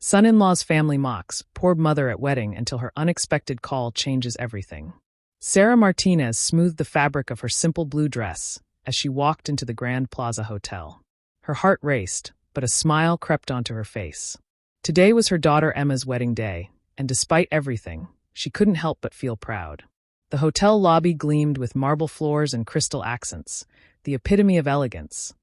Son-in-law's family mocks, poor mother at wedding until her unexpected call changes everything. Sarah Martinez smoothed the fabric of her simple blue dress as she walked into the Grand Plaza Hotel. Her heart raced, but a smile crept onto her face. Today was her daughter Emma's wedding day, and despite everything, she couldn't help but feel proud. The hotel lobby gleamed with marble floors and crystal accents, the epitome of elegance.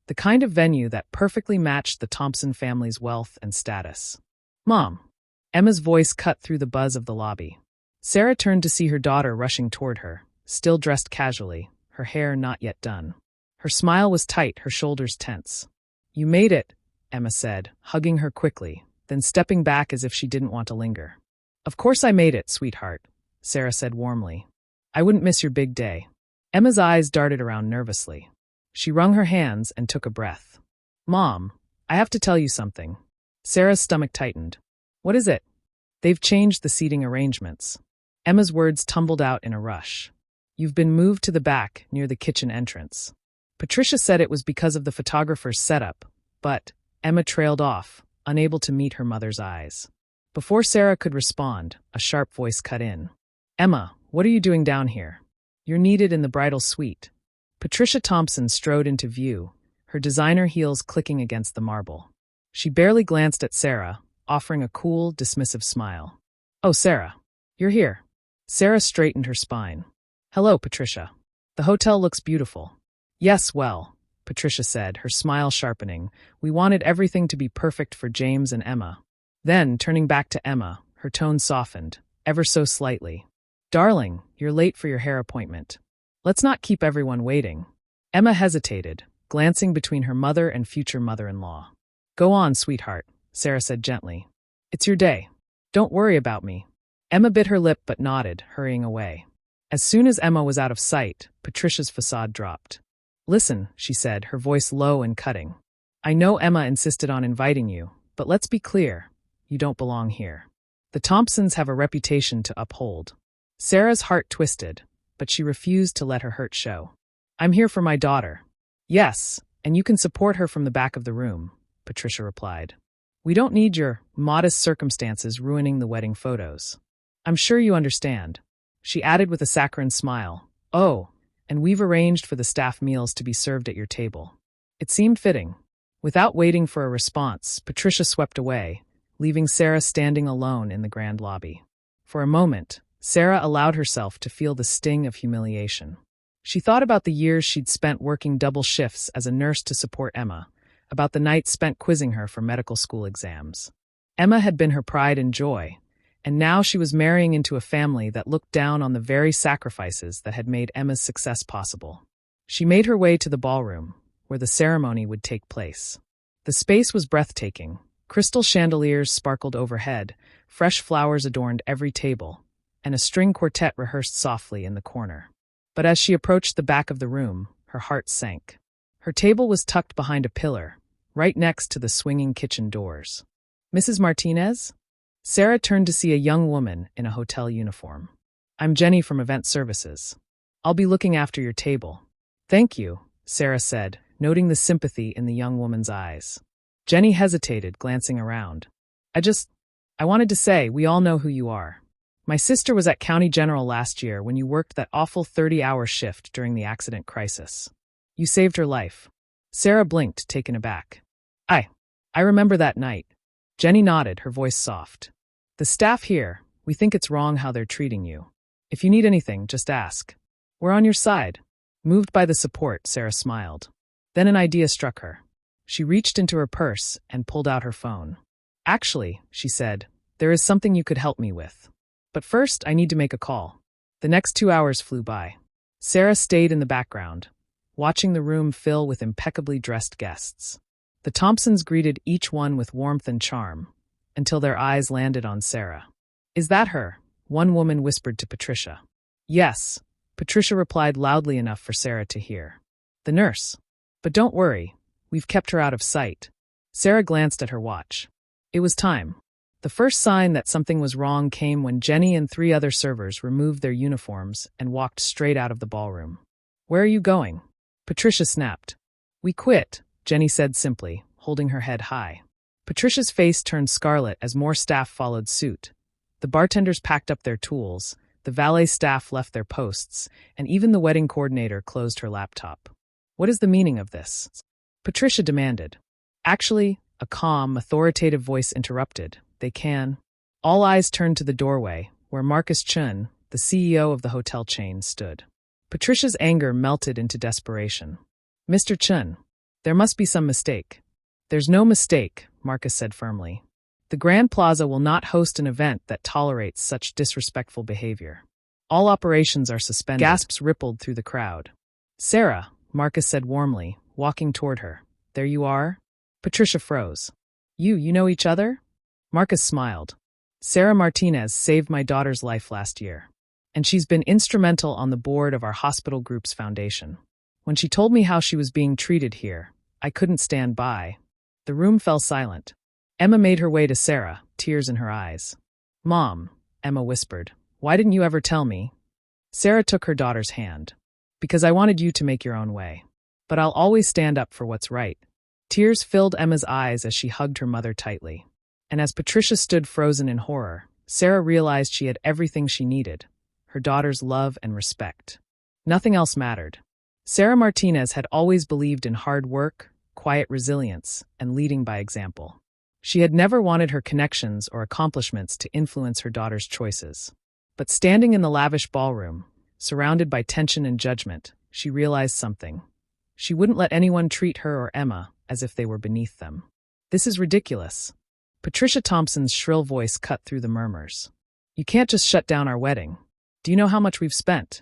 The kind of venue that perfectly matched the Thompson family's wealth and status. "Mom." Emma's voice cut through the buzz of the lobby. Sarah turned to see her daughter rushing toward her, still dressed casually, her hair not yet done. Her smile was tight, her shoulders tense. "You made it," Emma said, hugging her quickly, then stepping back as if she didn't want to linger. "Of course I made it, sweetheart," Sarah said warmly. "I wouldn't miss your big day." Emma's eyes darted around nervously. She wrung her hands and took a breath. "Mom, I have to tell you something." Sarah's stomach tightened. "What is it?" "They've changed the seating arrangements." Emma's words tumbled out in a rush. "You've been moved to the back, near the kitchen entrance." Patricia said it was because of the photographer's setup, but Emma trailed off, unable to meet her mother's eyes. Before Sarah could respond, a sharp voice cut in. "Emma, what are you doing down here? You're needed in the bridal suite." Patricia Thompson strode into view, her designer heels clicking against the marble. She barely glanced at Sarah, offering a cool, dismissive smile. "Oh, Sarah, you're here." Sarah straightened her spine. "Hello, Patricia. The hotel looks beautiful." "Yes, well," Patricia said, her smile sharpening. "We wanted everything to be perfect for James and Emma." Then, turning back to Emma, her tone softened, ever so slightly. "Darling, you're late for your hair appointment. Let's not keep everyone waiting." Emma hesitated, glancing between her mother and future mother-in-law. "Go on, sweetheart," Sarah said gently. "It's your day. Don't worry about me." Emma bit her lip but nodded, hurrying away. As soon as Emma was out of sight, Patricia's facade dropped. "Listen," she said, her voice low and cutting. "I know Emma insisted on inviting you, but let's be clear. You don't belong here. The Thompsons have a reputation to uphold." Sarah's heart twisted, but she refused to let her hurt show. "I'm here for my daughter." "Yes, and you can support her from the back of the room," Patricia replied. "We don't need your modest circumstances ruining the wedding photos. I'm sure you understand." She added with a saccharine smile, "Oh, and we've arranged for the staff meals to be served at your table." It seemed fitting. Without waiting for a response, Patricia swept away, leaving Sarah standing alone in the grand lobby. For a moment, Sarah allowed herself to feel the sting of humiliation. She thought about the years she'd spent working double shifts as a nurse to support Emma, about the nights spent quizzing her for medical school exams. Emma had been her pride and joy, and now she was marrying into a family that looked down on the very sacrifices that had made Emma's success possible. She made her way to the ballroom, where the ceremony would take place. The space was breathtaking. Crystal chandeliers sparkled overhead, fresh flowers adorned every table, and a string quartet rehearsed softly in the corner. But as she approached the back of the room, her heart sank. Her table was tucked behind a pillar, right next to the swinging kitchen doors. "Mrs. Martinez?" Sarah turned to see a young woman in a hotel uniform. "I'm Jenny from Event Services. I'll be looking after your table." "Thank you," Sarah said, noting the sympathy in the young woman's eyes. Jenny hesitated, glancing around. I wanted to say, we all know who you are. My sister was at County General last year when you worked that awful 30-hour shift during the accident crisis. You saved her life." Sarah blinked, taken aback. I remember that night." Jenny nodded, her voice soft. "The staff here, we think it's wrong how they're treating you. If you need anything, just ask. We're on your side." Moved by the support, Sarah smiled. Then an idea struck her. She reached into her purse and pulled out her phone. "Actually," she said, "there is something you could help me with. But first, I need to make a call." The next 2 hours flew by. Sarah stayed in the background, watching the room fill with impeccably dressed guests. The Thompsons greeted each one with warmth and charm, until their eyes landed on Sarah. "Is that her?" one woman whispered to Patricia. "Yes," Patricia replied loudly enough for Sarah to hear. "The nurse. But don't worry, we've kept her out of sight." Sarah glanced at her watch. It was time. The first sign that something was wrong came when Jenny and 3 other servers removed their uniforms and walked straight out of the ballroom. "Where are you going?" Patricia snapped. "We quit," Jenny said simply, holding her head high. Patricia's face turned scarlet as more staff followed suit. The bartenders packed up their tools, the valet staff left their posts, and even the wedding coordinator closed her laptop. What is the meaning of this? Patricia demanded. Actually, a calm, authoritative voice interrupted. They can. All eyes turned to the doorway, where Marcus Chun, the CEO of the hotel chain, stood. Patricia's anger melted into desperation. Mr. Chun, there must be some mistake. There's no mistake, Marcus said firmly. The Grand Plaza will not host an event that tolerates such disrespectful behavior. All operations are suspended. Gasps rippled through the crowd. Sarah, Marcus said warmly, walking toward her. There you are? Patricia froze. You know each other? Marcus smiled. Sarah Martinez saved my daughter's life last year, and she's been instrumental on the board of our hospital group's foundation. When she told me how she was being treated here, I couldn't stand by. The room fell silent. Emma made her way to Sarah, tears in her eyes. Mom, Emma whispered, why didn't you ever tell me? Sarah took her daughter's hand. Because I wanted you to make your own way. But I'll always stand up for what's right. Tears filled Emma's eyes as she hugged her mother tightly. And as Patricia stood frozen in horror, Sarah realized she had everything she needed, her daughter's love and respect. Nothing else mattered. Sarah Martinez had always believed in hard work, quiet resilience, and leading by example. She had never wanted her connections or accomplishments to influence her daughter's choices. But standing in the lavish ballroom, surrounded by tension and judgment, she realized something. She wouldn't let anyone treat her or Emma as if they were beneath them. This is ridiculous. Patricia Thompson's shrill voice cut through the murmurs. You can't just shut down our wedding. Do you know how much we've spent?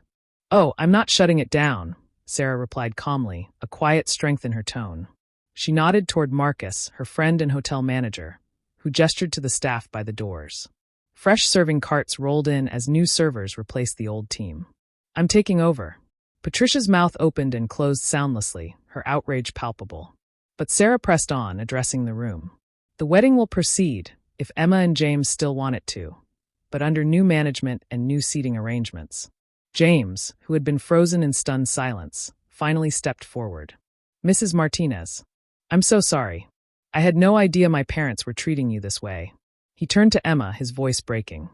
Oh, I'm not shutting it down, Sarah replied calmly, a quiet strength in her tone. She nodded toward Marcus, her friend and hotel manager, who gestured to the staff by the doors. Fresh serving carts rolled in as new servers replaced the old team. I'm taking over. Patricia's mouth opened and closed soundlessly, her outrage palpable. But Sarah pressed on, addressing the room. The wedding will proceed, if Emma and James still want it to, but under new management and new seating arrangements. James, who had been frozen in stunned silence, finally stepped forward. Mrs. Martinez. I'm so sorry. I had no idea my parents were treating you this way. He turned to Emma, his voice breaking.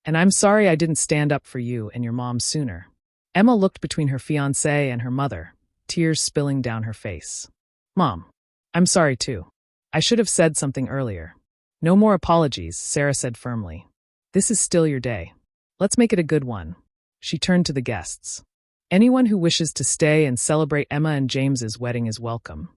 And I'm sorry I didn't stand up for you and your mom sooner. Emma looked between her fiancé and her mother, tears spilling down her face. Mom, I'm sorry too. I should have said something earlier. No more apologies, Sarah said firmly. This is still your day. Let's make it a good one. She turned to the guests. Anyone who wishes to stay and celebrate Emma and James's wedding is welcome.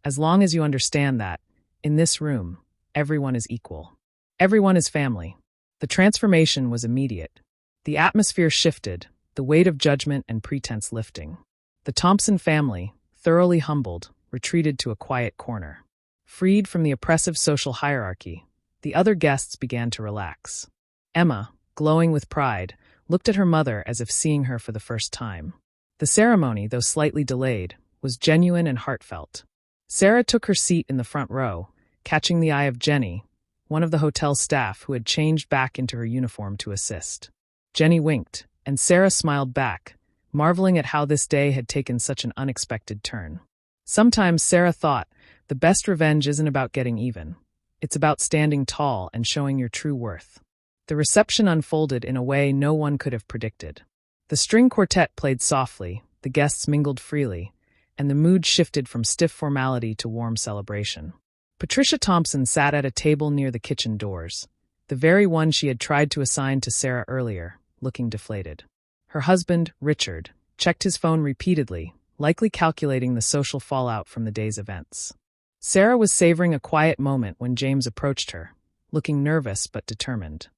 As long as you understand that, in this room, everyone is equal. Everyone is family. The transformation was immediate. The atmosphere shifted, the weight of judgment and pretense lifting. The Thompson family, thoroughly humbled, retreated to a quiet corner. Freed from the oppressive social hierarchy, the other guests began to relax. Emma, glowing with pride, looked at her mother as if seeing her for the first time. The ceremony, though slightly delayed, was genuine and heartfelt. Sarah took her seat in the front row, catching the eye of Jenny, one of the hotel staff who had changed back into her uniform to assist. Jenny winked, and Sarah smiled back, marveling at how this day had taken such an unexpected turn. Sometimes Sarah thought, the best revenge isn't about getting even. It's about standing tall and showing your true worth. The reception unfolded in a way no one could have predicted. The string quartet played softly, the guests mingled freely, and the mood shifted from stiff formality to warm celebration. Patricia Thompson sat at a table near the kitchen doors, the very one she had tried to assign to Sarah earlier, looking deflated. Her husband, Richard, checked his phone repeatedly, likely calculating the social fallout from the day's events. Sarah was savoring a quiet moment when James approached her, looking nervous but determined.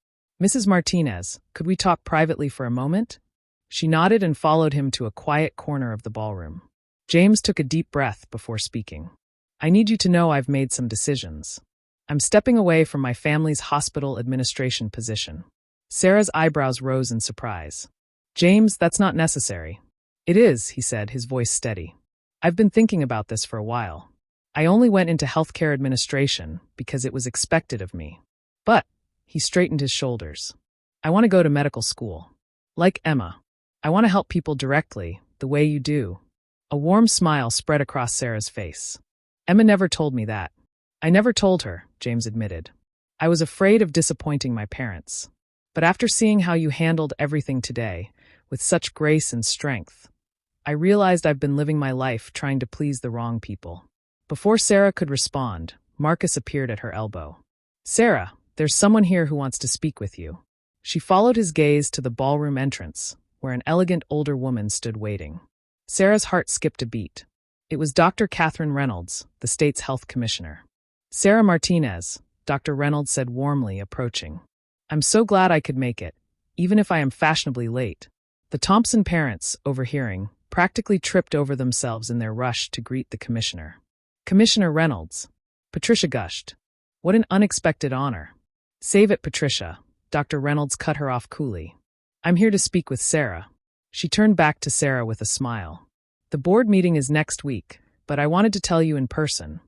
Mrs. Martinez, could we talk privately for a moment? She nodded and followed him to a quiet corner of the ballroom. James took a deep breath before speaking. I need you to know I've made some decisions. I'm stepping away from my family's hospital administration position. Sarah's eyebrows rose in surprise. James, that's not necessary. It is, he said, his voice steady. I've been thinking about this for a while. I only went into healthcare administration because it was expected of me. But, he straightened his shoulders. I want to go to medical school. Like Emma. I want to help people directly, the way you do. A warm smile spread across Sarah's face. Emma never told me that. I never told her, James admitted. I was afraid of disappointing my parents. But after seeing how you handled everything today, with such grace and strength, I realized I've been living my life trying to please the wrong people. Before Sarah could respond, Marcus appeared at her elbow. Sarah, there's someone here who wants to speak with you. She followed his gaze to the ballroom entrance, where an elegant older woman stood waiting. Sarah's heart skipped a beat. It was Dr. Catherine Reynolds, the state's health commissioner. Sarah Martinez, Dr. Reynolds said warmly, approaching. I'm so glad I could make it, even if I am fashionably late. The Thompson parents, overhearing, practically tripped over themselves in their rush to greet the commissioner. Commissioner Reynolds. Patricia gushed. What an unexpected honor. Save it, Patricia. Dr. Reynolds cut her off coolly. I'm here to speak with Sarah. She turned back to Sarah with a smile. The board meeting is next week, but I wanted to tell you in person.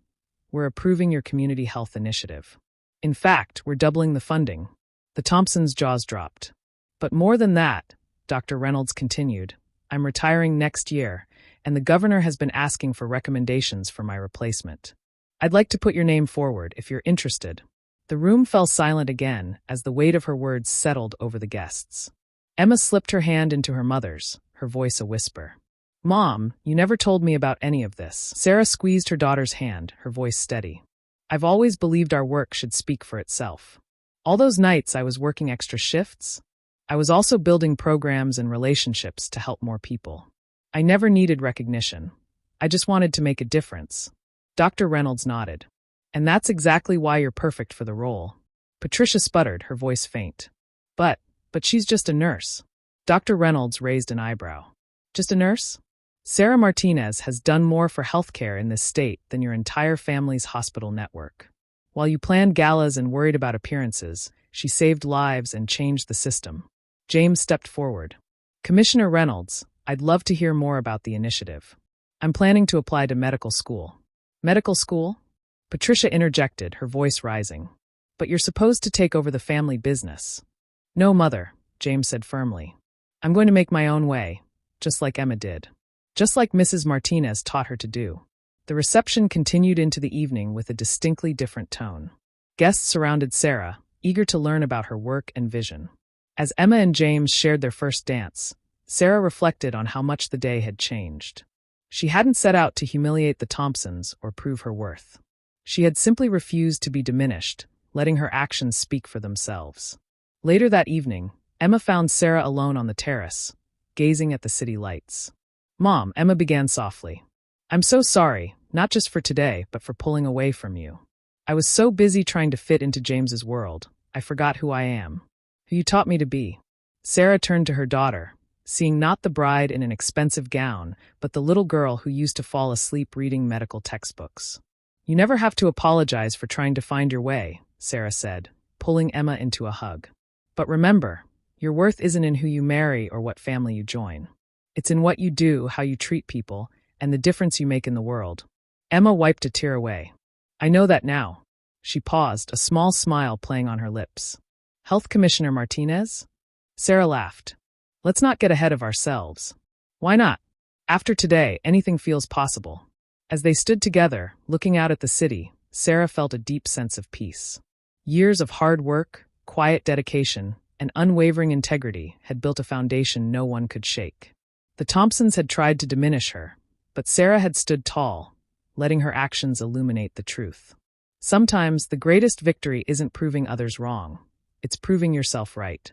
We're approving your community health initiative. In fact, we're doubling the funding. The Thompsons' jaws dropped. But more than that, Dr. Reynolds continued, I'm retiring next year, and the governor has been asking for recommendations for my replacement. I'd like to put your name forward if you're interested. The room fell silent again as the weight of her words settled over the guests. Emma slipped her hand into her mother's, her voice a whisper. Mom, you never told me about any of this. Sarah squeezed her daughter's hand, her voice steady. I've always believed our work should speak for itself. All those nights I was working extra shifts, I was also building programs and relationships to help more people. I never needed recognition. I just wanted to make a difference. Dr. Reynolds nodded. And that's exactly why you're perfect for the role. Patricia sputtered, her voice faint. But she's just a nurse. Dr. Reynolds raised an eyebrow. Just a nurse? Sarah Martinez has done more for healthcare in this state than your entire family's hospital network. While you planned galas and worried about appearances, she saved lives and changed the system. James stepped forward. Commissioner Reynolds, I'd love to hear more about the initiative. I'm planning to apply to medical school. Medical school? Patricia interjected, her voice rising. But you're supposed to take over the family business. No, Mother, James said firmly. I'm going to make my own way, just like Emma did. Just like Mrs. Martinez taught her to do. The reception continued into the evening with a distinctly different tone. Guests surrounded Sarah, eager to learn about her work and vision. As Emma and James shared their first dance, Sarah reflected on how much the day had changed. She hadn't set out to humiliate the Thompsons or prove her worth. She had simply refused to be diminished, letting her actions speak for themselves. Later that evening, Emma found Sarah alone on the terrace, gazing at the city lights. Mom, Emma began softly. I'm so sorry, not just for today, but for pulling away from you. I was so busy trying to fit into James's world, I forgot who I am, who you taught me to be. Sarah turned to her daughter, seeing not the bride in an expensive gown, but the little girl who used to fall asleep reading medical textbooks. You never have to apologize for trying to find your way, Sarah said, pulling Emma into a hug. But remember, your worth isn't in who you marry or what family you join. It's in what you do, how you treat people, and the difference you make in the world. Emma wiped a tear away. I know that now. She paused, a small smile playing on her lips. Health Commissioner Martinez? Sarah laughed. Let's not get ahead of ourselves. Why not? After today, anything feels possible. As they stood together, looking out at the city, Sarah felt a deep sense of peace. Years of hard work, quiet dedication, and unwavering integrity had built a foundation no one could shake. The Thompsons had tried to diminish her, but Sarah had stood tall, letting her actions illuminate the truth. Sometimes the greatest victory isn't proving others wrong, it's proving yourself right.